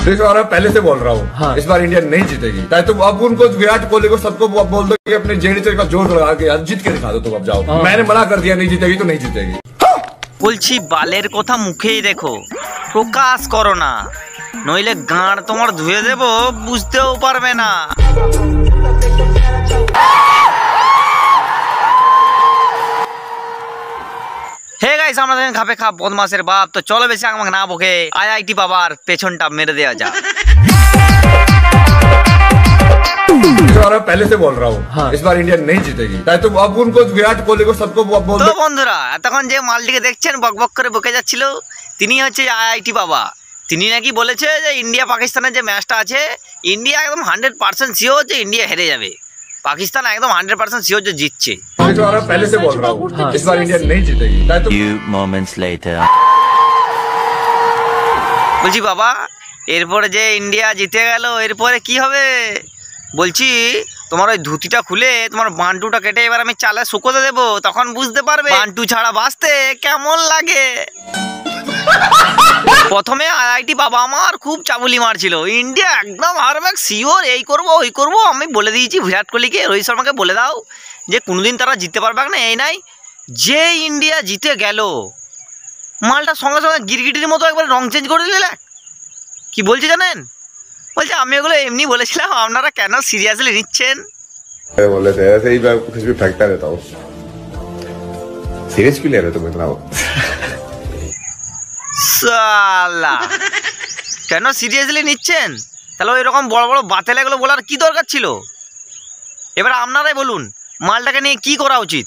देखो और पहले से बोल रहा हूँ हाँ। इस बार इंडिया नहीं जीतेगी। चाहे तुम अब उनको विराट कोहली को सबको बोल दो कि अपने जेडी का जोर लगा के जीत के दिखा दो। तुम अब जाओ हाँ। मैंने मना कर दिया, नहीं जीतेगी तो नहीं जीतेगी। বলছি বালের কথা মুখেই রেখো, প্রকাশ করো না, নইলে গাঁড় তোমার ধুয়ে দেব, বুঝতেও পারবে না। হে গাইস, আমরা দেখেন খাপে খাপ বদমাসের বাপ। তো চলো বেশি আমাকে না বকে আইআইটি বাবার পেছনটা মেরে দেওয়া যাক। और पहले से बोल रहा हूँ हाँ। इस बार इंडिया नहीं जीतेगी। चाहे तुम अब उनको विराट कोहली को सबको बोल दो। তো বন্ধুরা, এতক্ষণ যে মালটিকে দেখছেন বকবক করে বকে যাচ্ছিল, তিনি হচ্ছে আইআইটি বাবা। তিনি নাকি বলেছে যে ইন্ডিয়া পাকিস্তানের যে ম্যাচটা আছে, ইন্ডিয়া একদম 100% শিওর যে ইন্ডিয়া হেরে যাবে, পাকিস্তান একদম 100% শিওর যে জিতছে। और पहले से बोल रहा हूँ हाँ। इस बार इंडिया नहीं जीतेगी। Few moments later. বলছি বাবা, এরপরে যে ইন্ডিয়া জিতে গেল, এরপরে কি হবে? বলছি তোমার ওই ধুতিটা খুলে তোমার বান্টুটা কেটে এবার আমি চালে শুকোতে দেবো, তখন বুঝতে পারবে বান্টু ছাড়া বাঁচতে কেমন লাগে। প্রথমে আইআইটি বাবা আমার খুব চাবুলি মারছিল, ইন্ডিয়া একদম হারবে শিওর, এই করবো ওই করবো। আমি বলে দিয়েছি বিরাট কোহলিকে, রোহিত শর্মাকে বলে দাও যে কোনোদিন তারা জিততে পারবে না। এই নাই যে ইন্ডিয়া জিতে গেল, মালটা সঙ্গে সঙ্গে গিরগিটির মতো একবার রং চেঞ্জ করে দিলে। কি বলছে জানেন? বলছে আমি এগুলো এমনি বলেছিলাম, আপনারা কেন সিরিয়াসলি নিচ্ছেন? बोले थे ऐसे ही मैं कुछ भी फेंकता रहता हूँ। सीरियस क्यों ले रहे तुम इतना? সালা, কেন সিরিয়াসলি নিচ্ছেন? তাহলে ওই রকম বড় বড় বাতেলাগুলো বলার কি দরকার ছিল? এবার আপনারাই বলুন মালটাকে নিয়ে কি করা উচিত।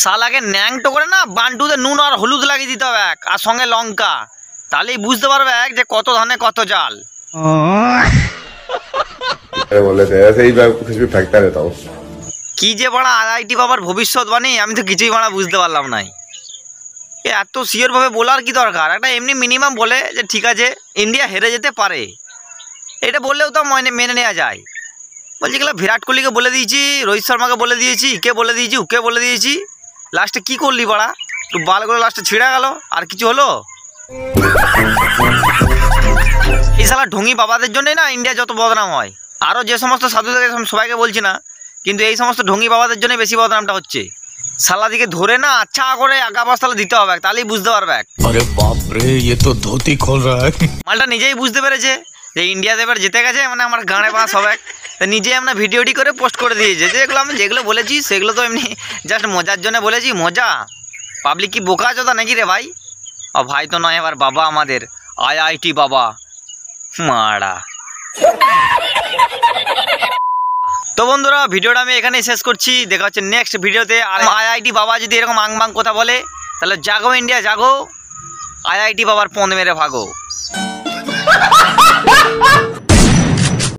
শালাকে ন্যাংটো করে না বান্টুতে নুন আর হলুদ লাগিয়ে দিতে হবে আর সঙ্গে লঙ্কা, তাহলেই বুঝতে পারবে যে কত ধানে কত চাল। बोले थे ऐसे ही मैं कुछ भी फेंकता रहता हूँ। কি যে বড় আইআইটি বাবার ভবিষ্যৎবাণী, আমি তো কিছুই বড় বুঝতে পারলাম না। এত শিওর ভাবে বলার কি দরকার? একটা এমনি মিনিমাম বলে যে ঠিক আছে ইন্ডিয়া হেরে যেতে পারে, এটা বললেও তো মেনে নেওয়া যায়। বলছি গেলাম বিরাট কোহলিকে বলে দিয়েছি, রোহিত শর্মাকে বলে দিয়েছি, কে বলে দিয়েছি, ওকে বলে দিয়েছি, লাস্টে কি করলি বাড়া? একটু বালগুলো লাস্টে ছিঁড়ে গেল, আর কিছু হলো? এই শালা ঢঙ্গি বাবাদের জন্যই না ইন্ডিয়া যত বদনাম হয়। আরও যে সমস্ত সাধু থেকে সবাইকে বলছি না, কিন্তু এই সমস্ত ঢঙ্গি বাবাদের জন্যই বেশি বদনামটা হচ্ছে। শালা দিকে ধরে না আচ্ছা করে আগা বস্তালে দিতে হবে, তাহলেই বুঝতে পারবে। আরে বাপ রে, ये तो धोती खोल रहा है। মালটা নিজেই বুঝতে পেরেছে যে ইন্ডিয়াতে এবার জিতে গেছে, মানে আমার গানে বাঁশ হবে। তা নিজেই আমরা ভিডিওটি করে পোস্ট করে দিয়েছে যে এগুলো আমি যেগুলো বলেছি সেগুলো তো এমনি জাস্ট মজার জন্য বলেছি। মজা? পাবলিক কি বোকা চোদা নাকি রে ভাই? ও ভাই তো নয়, এবার বাবা আমাদের আইআইটি বাবা মারা। তো বন্ধুরা, ভিডিওটা আমি এখানেই শেষ করছি, দেখা হচ্ছে নেক্সট ভিডিওতে। আর আইআইটি বাবা যদি এরকম আংবাং কথা বলে, তাহলে জাগো ইন্ডিয়া জাগো, আইআইটি বাবার পদ মেরে ভাগো।